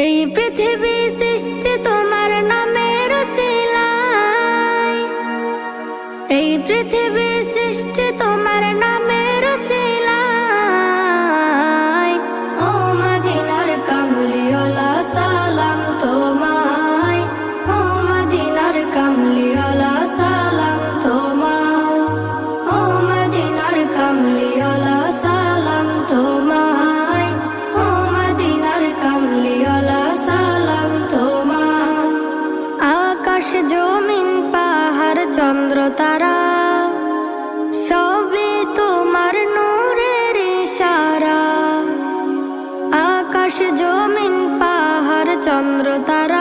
এই পৃথিবী সৃষ্টি তোমার নামের উসিলায়, এই পৃথিবী সৃষ্টি তোমার নামের উসিলায়। ও মদিনার কামলিওয়ালা সালাম তোমায়, ও মদিনার কামলিওয়ালা সালাম তোমায়, ও মদিনার কামলিওয়ালা সালাম তোমায়, ও মদিনার কামলিওয়ালা সালাম তোমায়। আকাশ জমিন পাহাড় চন্দ্র তারা সবই তোমার নূরের ইশারা। আকাশ জমিন পাহাড় চন্দ্র তারা